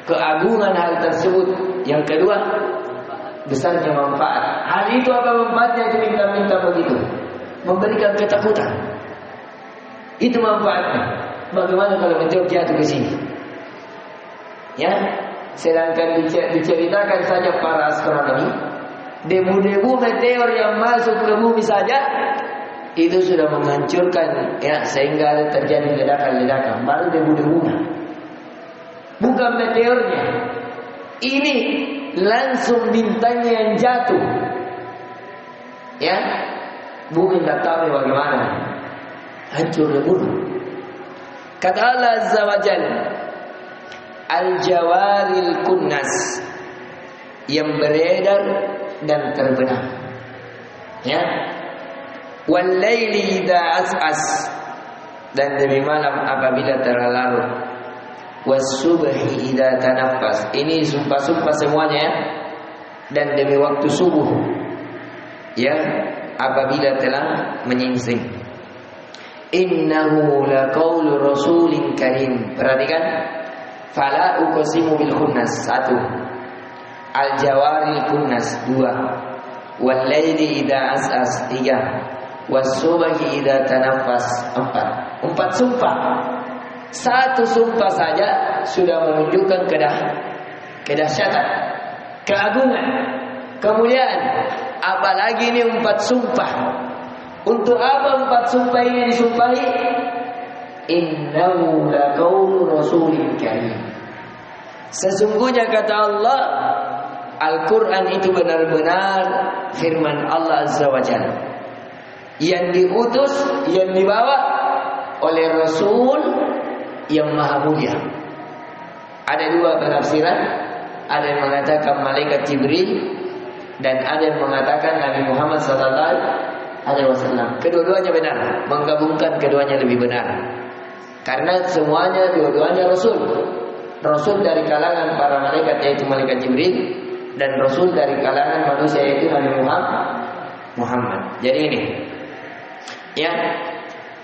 Keagungan hal tersebut. Yang kedua, besarnya manfaat. Hal itu apa manfaatnya? Itu minta-minta begitu, memberikan ketakutan. Itu manfaatnya. Bagaimana kalau meteor jatuh ke sini? Ya, sedangkan diceritakan saja para astronomi, debu-debu meteor yang masuk ke bumi saja itu sudah menghancurkan, ya, sehingga ada terjadi ledakan-ledakan. Baru debu-debunya, bukan meteornya. Ini langsung bintangnya yang jatuh. Ya, bumi tak tahu bagaimana, hancur lebur. Kata Allah Azza wa Jalla, al-jawaril kunnas, yang beredar dan terbenam. Ya, wal laili idza as'as, dan demi malam apabila telah larut. Was subhi idza tanaffas. Ini sumpah-sumpah semuanya, ya. Dan demi waktu subuh, ya, apabila telah menyingsing. Innahu laqaulu rasulin karim. Perhatikan. Fala uqsimu bil khunnas, 1. Al jawaril kunnas, 2. Wal laili idza as'as, 3. Was subhi idza tanaffas, 4. 4 sumpah. 1 sumpah saja sudah menunjukkan kedahsyatan, keagungan, kemuliaan. Apalagi ini 4 sumpah. Untuk apa 4 sumpah ini disumpahi? Innahu laqaulu rasulin karim. Sesungguhnya kata Allah, Al-Quran itu benar-benar firman Allah Azza wa Jalla, yang diutus, yang dibawa oleh Rasul yang maha mulia. Ada 2 penafsiran. Ada yang mengatakan malaikat Jibril, dan ada yang mengatakan Nabi Muhammad SAW. Kedua-duanya benar. Menggabungkan keduanya lebih benar, karena semuanya dua-duanya Rasul. Rasul dari kalangan para malaikat, yaitu malaikat Jibril, dan Rasul dari kalangan manusia, yaitu Nabi Muhammad. Jadi ini, ya,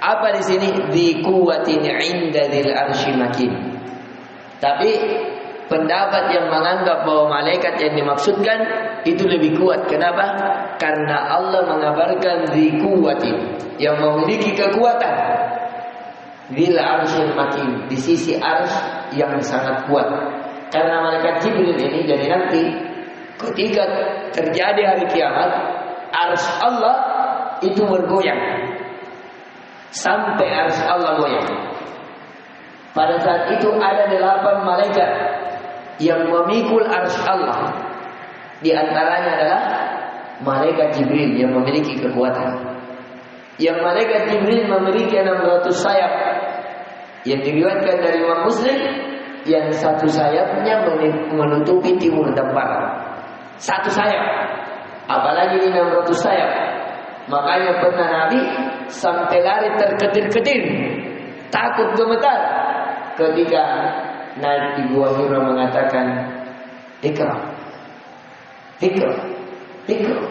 apa di sini? Di quwwatin 'inda dzil arsy makin. Tapi pendapat yang menganggap bahwa malaikat yang dimaksudkan itu lebih kuat. Kenapa? Karena Allah mengabarkan di quwwatin, yang memiliki kekuatan, dzil arsy makin, di sisi arsy yang sangat kuat. Karena malaikat Jibril ini, jadi nanti ketika terjadi hari kiamat, arsy Allah itu bergoyang sampai arsy Allah goyang. Pada saat itu ada 8 malaikat yang memikul arsy Allah. Di antaranya adalah malaikat Jibril yang memiliki kekuatan. Yang malaikat Jibril memiliki 600 sayap. Yang diriwayatkan dari Imam Muslim, yang 1 sayapnya menutupi timur dan barat. 1 sayap, apalagi 600 sayap. Makanya pernah Nabi sampai lari terketir-ketir, takut gemetar, ketika naik di Gua Hira mengatakan, Ikra, Ikra, Ikra.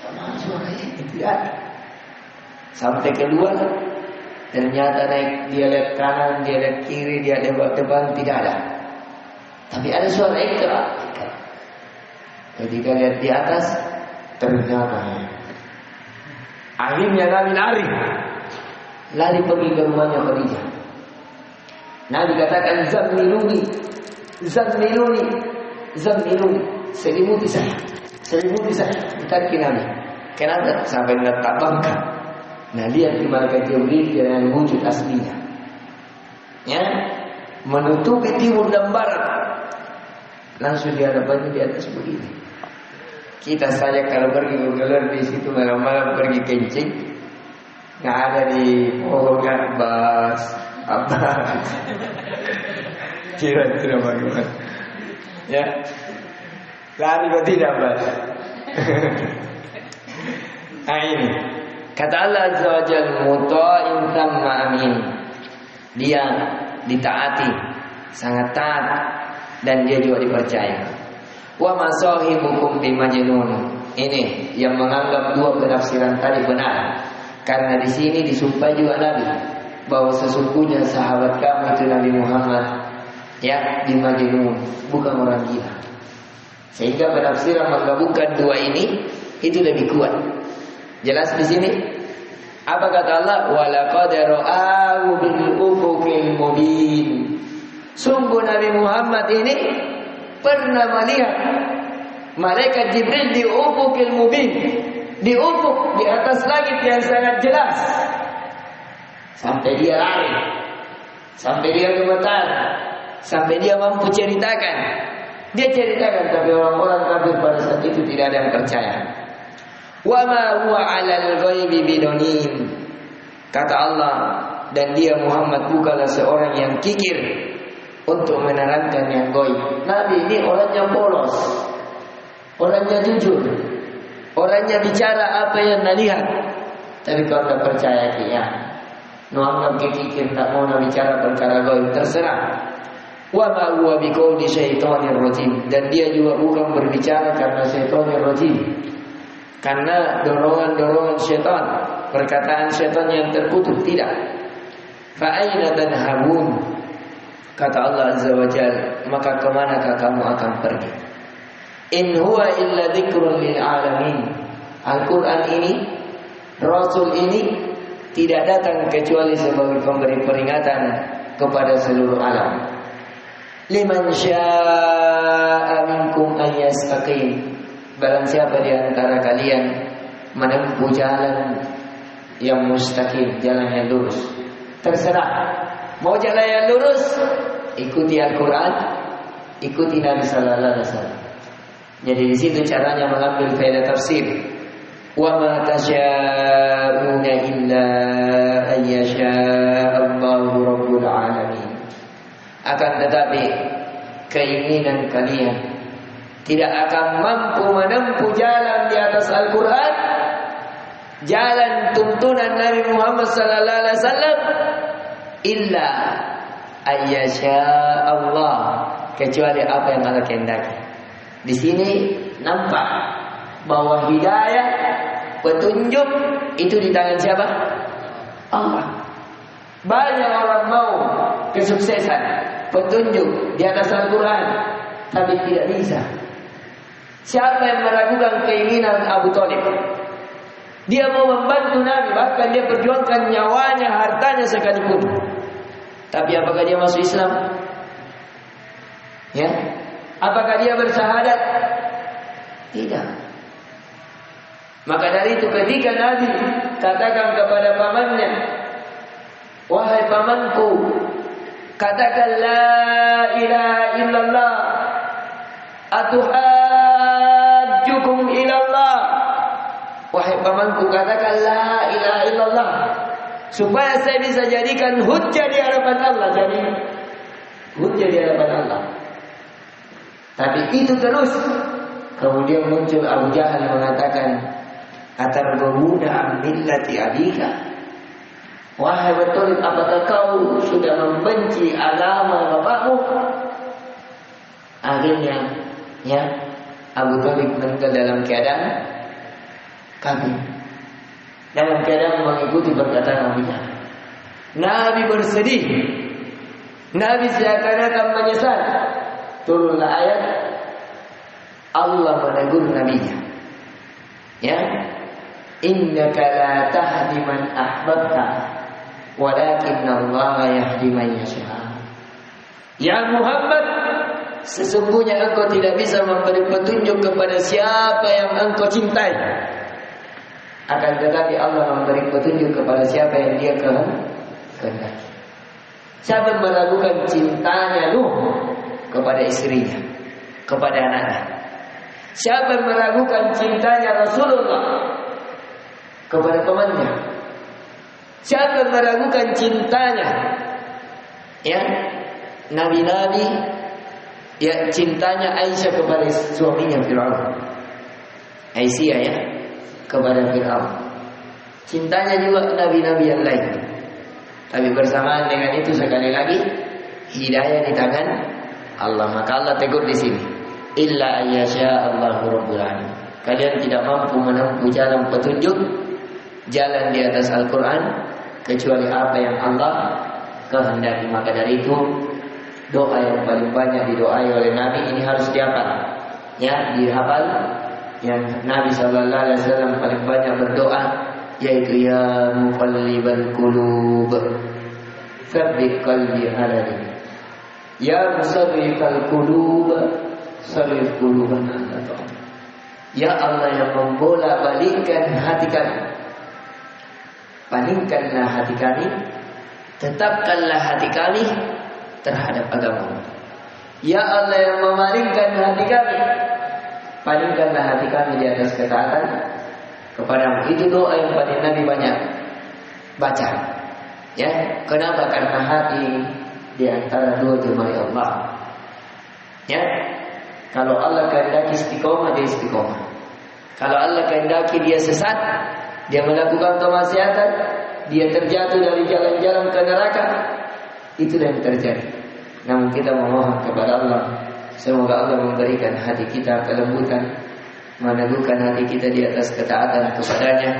Sama suara ini tidak ada. Sampai keluar, ternyata naik, dia lihat kanan, dia lihat kiri, dia lihat depan, tidak ada. Tapi ada suara Ikra, Ikra. Ketika lihat di atas, ternyata. Akhirnya Nabi lari pergi ke rumahnya Khadijah. Nabi katakan, Zammiluni, Zammiluni, Zammiluni, selimuti saya di kaki Nabi. Kenapa? Sampai letak bangka. Nah, lihat di malaikat Jibril dengan wujud aslinya, ya, menutupi timur dan barat. Langsung di hadapannya di atas begini. Kita saja kalau pergi bergelar di situ malam-malam pergi kencing, nggak ada di pohon bas apa. Kira-kira bagaimana? Ya, lari kok tidak Pak? Nah ini kata Allah Azza wa Jalla, muta'in thamma amin. Dia ditaati, sangat taat, dan dia juga dipercaya. Wa masahibukum bimajnun. Ini yang menganggap dua penafsiran tadi benar. Karena di sini disumpah juga Nabi bahwa sesungguhnya sahabat kamu itu Nabi Muhammad ya bimajnun, bukan orang gila. Sehingga penafsiran menggabungkan dua ini itu lebih kuat. Jelas di sini? Apa kata Allah? Walaqad ra'ahu bil ufuqil mubin. Sungguh Nabi Muhammad ini pernah melihat malaikat Jibril di ufuqil mubin, di ufuk, di atas langit yang sangat jelas. Sampai dia lari, sampai dia gemetar, sampai dia mampu ceritakan. Dia ceritakan, tapi orang-orang kafir pada saat itu tidak ada yang percaya. Wa ma huwa 'alal ghaibi bidonin. Kata Allah, dan dia Muhammad bukanlah seorang yang kikir untuk menerangkan yang gaib. Nabi ini orangnya polos, orangnya jujur, orangnya bicara apa yang dia lihat. Tapi kalau tak percaya dia, no anggap kikir, tak mau bicara perkara gaib, terserah. Wa ma huwa biqauli syaitonir rajim. Dan dia juga bukan berbicara karena syaitonir rajim, karena dorongan-dorongan syaitan, perkataan syaitan yang terkutuk, tidak. Fa aina tadhhabun? Kata Allah Azza wa Jalla, maka kemanakah kamu akan pergi? In huwa illa dzikrun lil alamin. Al-Quran ini, Rasul ini tidak datang kecuali sebagai pemberi peringatan kepada seluruh alam. Liman syaa'a minkum an yastaqim. Barang siapa di antara kalian menempuh jalan yang mustaqim, jalan yang lurus, terserah. Mau jalan yang lurus, ikuti Al-Quran, ikuti Nabi Sallallahu Alaihi Wasallam. Jadi di situ caranya mengambil faedah tafsir. Wa ma tasya'una illa an yasha'allahu rabbul alamin. Akan tetapi keinginan kalian tidak akan mampu menempuh jalan di atas Al-Quran, jalan tuntunan Nabi Muhammad Sallallahu Alaihi Wasallam, illa ayyasha Allah, kecuali apa yang Allah kehendaki. Di sini nampak bahwa hidayah, petunjuk itu di tangan siapa? Allah. Banyak orang mau kesuksesan, petunjuk di atas Al-Quran, tapi tidak bisa. Siapa yang meragukan keinginan Abu Thalib? Dia mau membantu Nabi, bahkan dia perjuangkan nyawanya, hartanya sekalipun. Tapi apakah dia masuk Islam? Ya? Apakah dia bersyahadat? Tidak. Maka dari itu ketika Nabi katakan kepada pamannya, wahai pamanku, katakan la ilaha illallah, atuhajjukum ilallah. Wahai pamanku, katakan la ilaha illallah, supaya saya bisa jadikan hujjah di hadapan Allah. Jadi hujjah di hadapan Allah. Tapi itu terus. Kemudian muncul Abu Jahal mengatakan, atarghabuna an millati abika. Wahai betul, apakah kau sudah membenci agama bapakmu? Akhirnya ya Abu Thalib meninggal dalam keadaan kafir, dalam keadaan mengikuti perkataan Abu Jahal. Nabi bersedih, Nabi seakan-akan menyesal. Turunlah ayat, Allah menegur nabinya, ya, innaka la tahdi man ahbabta walakinna Allah yahdi man yasha. Ya Muhammad, sesungguhnya engkau tidak bisa memberi petunjuk kepada siapa yang engkau cintai, akan tetapi Allah memberi petunjuk kepada siapa yang dia kehendaki. Siapa yang meragukan cintanya Nuh kepada istrinya, kepada anaknya? Siapa yang meragukan cintanya Rasulullah kepada temannya? Siapa yang meragukan cintanya ya nabi-nabi ya cintanya Aisyah kepada suaminya Fir'aun. Aisyah ya kepada Fir'aun. Cintanya juga nabi-nabi yang lain. Tapi bersamaan dengan itu sekali lagi hidayah di tangan Allah. Maka Allah tegur di sini. Illa ayyasha Allahu rabbul alamin. Kalian tidak mampu menempuh jalan petunjuk, jalan di atas Al-Quran kecuali apa yang Allah kehendaki. Maka dari itu doa yang paling banyak didoai oleh Nabi ini harus dihafal. Ya, dihafal. Yang Nabi sallallahu alaihi wasallam paling banyak berdoa yaitu ya muqallibal qulub tsabbit qalbi ala dinik. Ya musarrifal qulub sarrif qulubana ala ta'at. Ya Allah yang membola-balikkan hati kami, palingkanlah hati kami, tetapkanlah hati kami terhadap agama. Ya Allah yang memalingkan hati kami, palingkanlah hati kami di atas ketaatan kepadamu. Itu doa yang paling Nabi banyak baca. Ya, kenapa? Karena hati di antara dua jemari Allah. Ya, kalau Allah kehendaki istiqomah, dia istiqomah. Kalau Allah kehendaki dia sesat, dia melakukan kemaksiatan, dia terjatuh dari jalan-jalan ke neraka, itulah yang terjadi. Namun kita memohon kepada Allah, semoga Allah memberikan hati kita kelembutan, meneguhkan hati kita di atas ketaatan kepadanya,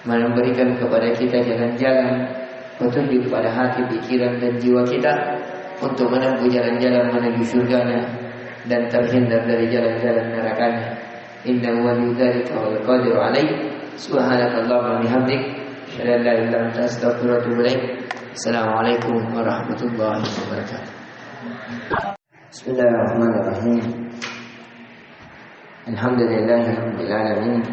memberikan kepada kita jalan-jalan petunjuk pada hati, pikiran dan jiwa kita untuk menempuh jalan-jalan menuju surganya dan terhindar dari jalan-jalan nerakanya. Innahu waliyyu dzalika wal qadiru alaih. Subhanakallahumma wa bihamdik, asyhadu an la ilaha illa anta, astaghfiruka wa atubu ilaik. Assalamualaikum warahmatullahi wabarakatuh. Bismillahirrahmanirrahim. Alhamdulillahirabbil alamin.